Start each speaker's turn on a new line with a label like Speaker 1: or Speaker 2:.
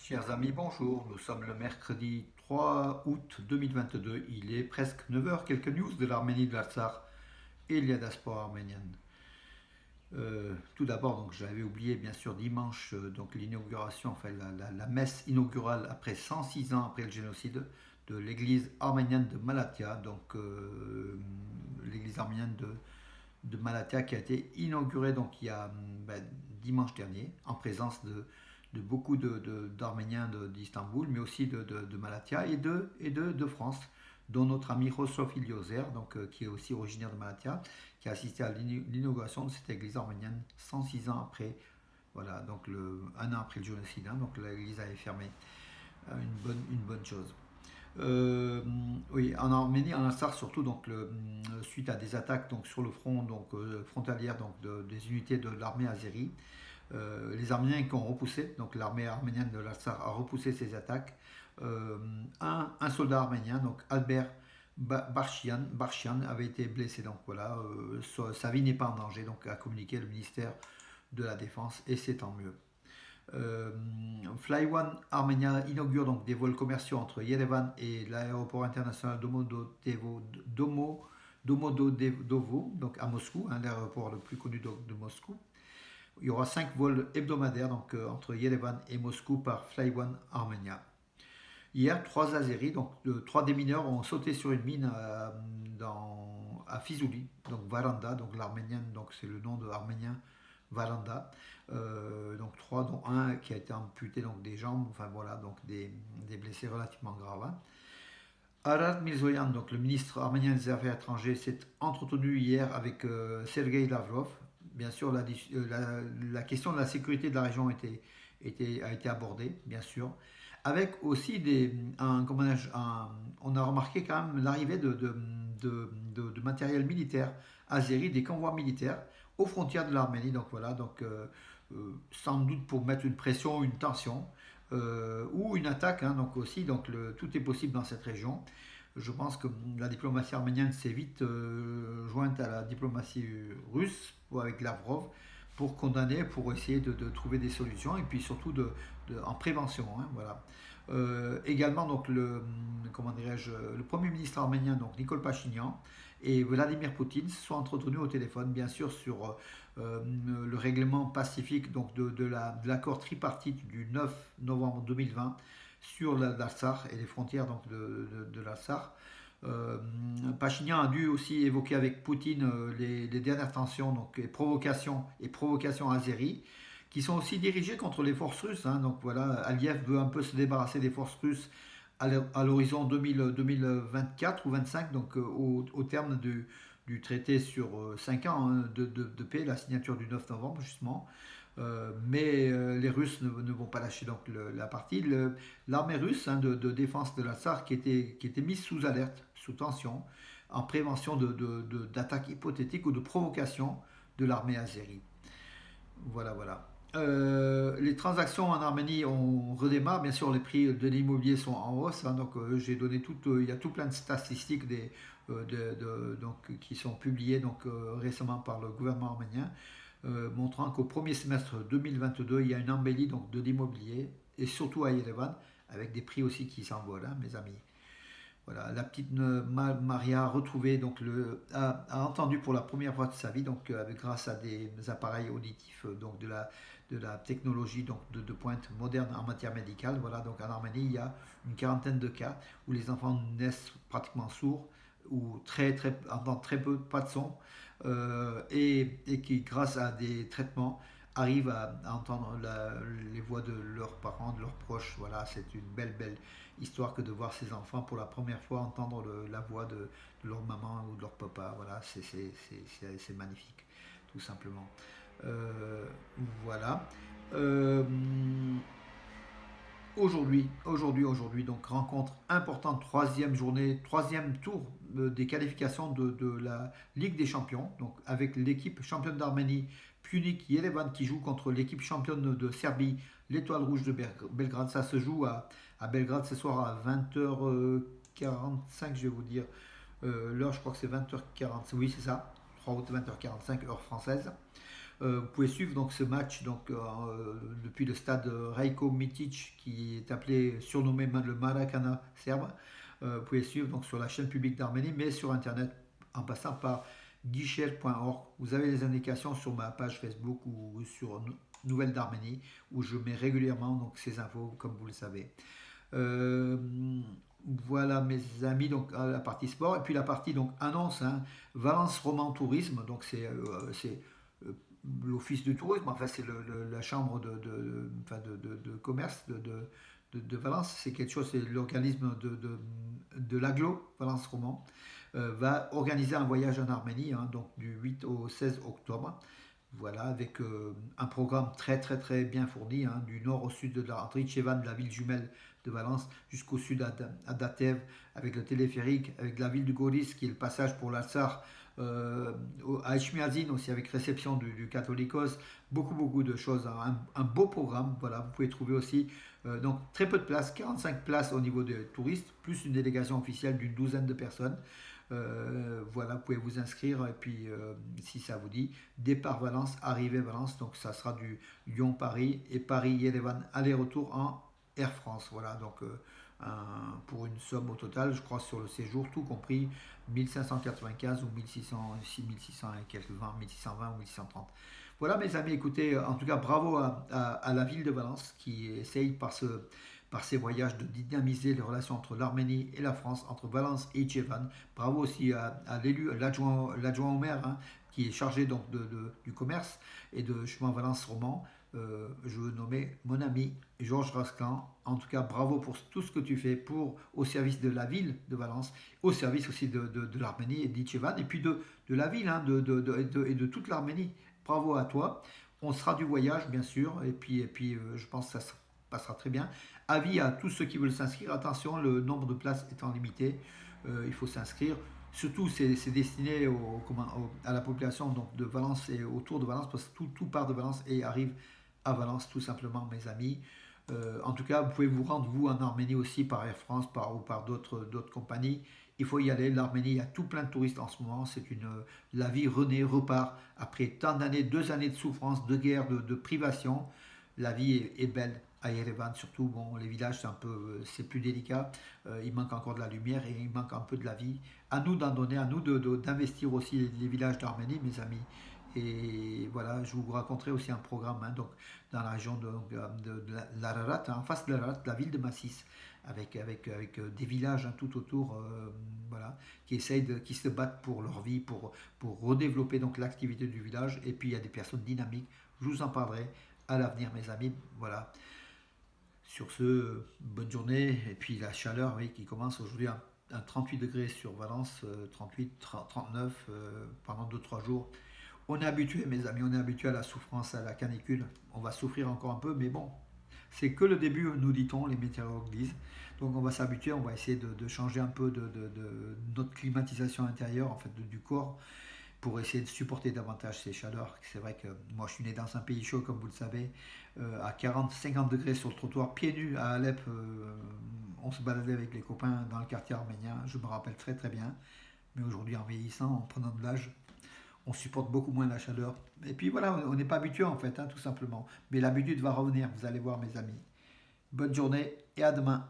Speaker 1: Chers amis, bonjour. Nous sommes le mercredi 3 août 2022. Il est presque 9 heures. Quelques news de l'Arménie, de l'Artsakh et de la diaspora arménienne. Tout d'abord, donc j'avais oublié bien sûr dimanche donc l'inauguration, enfin la messe inaugurale après 106 ans après le génocide de l'église arménienne de Malatya, donc l'église arménienne de Malatya qui a été inaugurée donc il y a dimanche dernier en présence de beaucoup d'Arméniens d'Istanbul, mais aussi de Malatya et de France, dont notre ami Khosrow Iliozer, donc, qui est aussi originaire de Malatya, qui a assisté à l'inauguration de cette église arménienne 106 ans après, voilà, donc un an après le génocide, hein, donc l'église avait fermé. Une bonne chose. Oui, en Arménie, en Artsakh surtout, donc suite à des attaques donc sur le front donc frontalière donc des unités de l'armée azérie, les Arméniens qui ont repoussé, donc l'armée arménienne de l'Artsakh a repoussé ces attaques. Un soldat arménien, donc Albert Barshian, avait été blessé, donc voilà, sa vie n'est pas en danger, donc a communiqué le ministère de la Défense et c'est tant mieux. Euh, Fly One Armenia inaugure donc des vols commerciaux entre Yerevan et l'aéroport international Domodedovo, donc à Moscou, hein, l'aéroport le plus connu de Moscou. Il y aura 5 vols hebdomadaires donc, entre Yerevan et Moscou par Fly One Armenia. Hier, 3 Azéris, donc 3 démineurs, ont sauté sur une mine à Fizouli, donc Varanda, donc l'arménienne, donc c'est le nom de arménien Varanda. Donc 3, dont un qui a été amputé donc des jambes, enfin voilà, donc des blessés relativement graves. Hein. Arad Mirzoyan, donc le ministre arménien des Affaires étrangères, s'est entretenu hier avec Sergei Lavrov. Bien sûr, la question de la sécurité de la région a été abordée, bien sûr. Avec aussi on a remarqué quand même l'arrivée de matériel militaire azéri, des convois militaires aux frontières de l'Arménie. Donc voilà, donc sans doute pour mettre une pression, une tension ou une attaque. Hein, donc aussi, donc tout est possible dans cette région. Je pense que la diplomatie arménienne s'est vite jointe à la diplomatie russe avec Lavrov pour condamner, pour essayer de trouver des solutions et puis surtout en prévention. Hein, voilà. Également donc comment dirais-je, le premier ministre arménien donc Nicole Pachinian et Vladimir Poutine se sont entretenus au téléphone bien sûr sur le règlement pacifique donc de l'accord tripartite du 9 novembre 2020 sur l'Artsakh et les frontières donc de l'Artsakh. Pachinian a dû aussi évoquer avec Poutine les dernières tensions, donc les provocations azéries, qui sont aussi dirigées contre les forces russes. Hein. Donc voilà, Aliyev veut un peu se débarrasser des forces russes à l'horizon 2024 ou 25, donc au terme du traité sur 5 ans hein, de paix, la signature du 9 novembre justement. Mais les Russes ne vont pas lâcher donc la partie. L'armée russe hein, de défense de l'Artsakh qui était mise sous alerte, sous tension, en prévention d'attaques hypothétiques ou de provocation de l'armée azérie. Voilà, voilà. Les transactions en Arménie ont redémarré. Bien sûr, les prix de l'immobilier sont en hausse. Hein, donc, j'ai donné il y a tout plein de statistiques donc, qui sont publiées donc, récemment par le gouvernement arménien, montrant qu'au premier semestre 2022, il y a une embellie donc, de l'immobilier, et surtout à Yerevan, avec des prix aussi qui s'envolent, hein, mes amis. Voilà, la petite Maria retrouvée donc a entendu pour la première fois de sa vie donc grâce à des appareils auditifs donc de la technologie donc de pointe moderne en matière médicale. Voilà, donc en Arménie il y a une quarantaine de cas où les enfants naissent pratiquement sourds ou entendent très peu, pas de son, et qui grâce à des traitements arrivent à entendre les voix de leurs parents, de leurs proches. Voilà, c'est une belle histoire que de voir ces enfants pour la première fois entendre la voix de leur maman ou de leur papa. Voilà, c'est magnifique, tout simplement. Euh, voilà. Euh, aujourd'hui, donc rencontre importante, troisième journée, troisième tour des qualifications de la Ligue des Champions, donc avec l'équipe championne d'Arménie, Punic Yerevan, qui joue contre l'équipe championne de Serbie, l'Étoile Rouge de Belgrade. Ça se joue à Belgrade ce soir à 20h45, je vais vous dire. L'heure, je crois que c'est 20h45, oui, c'est ça, 3 août 20h45, heure française. Vous pouvez suivre donc ce match donc, depuis le stade Rajko Mitic qui est appelé, surnommé le Maracana serbe. Vous pouvez suivre donc sur la chaîne publique d'Arménie, mais sur internet en passant par guichet.org. Vous avez les indications sur ma page Facebook ou sur Nouvelles d'Arménie où je mets régulièrement donc ces infos comme vous le savez. Euh, voilà mes amis, donc la partie sport et puis la partie donc annonce, hein, Valence Roman Tourisme, donc c'est l'office du tourisme, enfin c'est la chambre enfin, de commerce de Valence, c'est quelque chose, c'est l'organisme de l'aglo Valence Roman, va organiser un voyage en Arménie, hein, donc du 8 au 16 octobre. Voilà, avec un programme très très très bien fourni, hein, du nord au sud de la Trinchevan, de la ville jumelle de Valence, jusqu'au sud à Datev, avec le téléphérique, avec la ville de Goris, qui est le passage pour l'Alsar, à Echmiadzin aussi, avec réception du Catholicos, beaucoup de choses, hein, un beau programme, voilà, vous pouvez trouver aussi, donc très peu de places, 45 places au niveau des touristes, plus une délégation officielle d'une douzaine de personnes. Voilà, vous pouvez vous inscrire et puis si ça vous dit, départ Valence, arrivée Valence, donc ça sera du Lyon-Paris et Paris-Yerevan aller-retour en Air France. Voilà, donc pour une somme au total, je crois sur le séjour, tout compris, 1595 ou 1600, 1600 et quelques 20, 1620 ou 1630. Voilà mes amis, écoutez, en tout cas bravo à la ville de Valence qui essaye par ces voyages de dynamiser les relations entre l'Arménie et la France, entre Valence et Yerevan. Bravo aussi à l'élu, l'adjoint au maire, hein, qui est chargé donc du commerce et de chemin Valence-Roman. Je veux nommer mon ami Georges Rasclan. En tout cas, bravo pour tout ce que tu fais au service de la ville de Valence, au service aussi de l'Arménie et d'Ichevan, et puis de la ville, hein, et de toute l'Arménie. Bravo à toi. On sera du voyage, bien sûr, et puis je pense que ça passera très bien. Avis à tous ceux qui veulent s'inscrire. Attention, le nombre de places étant limité, il faut s'inscrire. Surtout, c'est destiné à la population donc, de Valence et autour de Valence, parce que tout part de Valence et arrive à Valence, tout simplement, mes amis. En tout cas, vous pouvez vous rendre, vous, en Arménie aussi, par Air France ou par d'autres compagnies. Il faut y aller. L'Arménie, il y a tout plein de touristes en ce moment. La vie renaît, repart. Après tant d'années, 2 années de souffrance, de guerre, de privation, la vie est belle à Yerevan. Surtout, bon, les villages, c'est plus délicat. Il manque encore de la lumière et il manque un peu de la vie. À nous d'en donner, à nous d'investir aussi les villages d'Arménie, mes amis. Et voilà, je vous raconterai aussi un programme, hein, donc, dans la région de l'Ararat, hein, en face de l'Ararat, la ville de Massis, avec des villages, hein, tout autour, voilà, qui se battent pour leur vie, pour redévelopper donc l'activité du village. Et puis il y a des personnes dynamiques. Je vous en parlerai à l'avenir, mes amis. Voilà. Sur ce, bonne journée. Et puis la chaleur, oui, qui commence aujourd'hui à 38 degrés sur Valence, 38, 39 pendant 2-3 jours. On est habitué, mes amis, on est habitué à la souffrance, à la canicule. On va souffrir encore un peu, mais bon, c'est que le début, nous dit-on, les météorologues disent. Donc on va s'habituer, on va essayer de changer un peu de notre climatisation intérieure, en fait, du corps, pour essayer de supporter davantage ces chaleurs. C'est vrai que moi je suis né dans un pays chaud, comme vous le savez, à 40-50 degrés sur le trottoir, pieds nus à Alep. On se baladait avec les copains dans le quartier arménien, je me rappelle très très bien. Mais aujourd'hui, en vieillissant, en prenant de l'âge, on supporte beaucoup moins la chaleur. Et puis voilà, on n'est pas habitué en fait, hein, tout simplement. Mais l'habitude va revenir, vous allez voir mes amis. Bonne journée et à demain.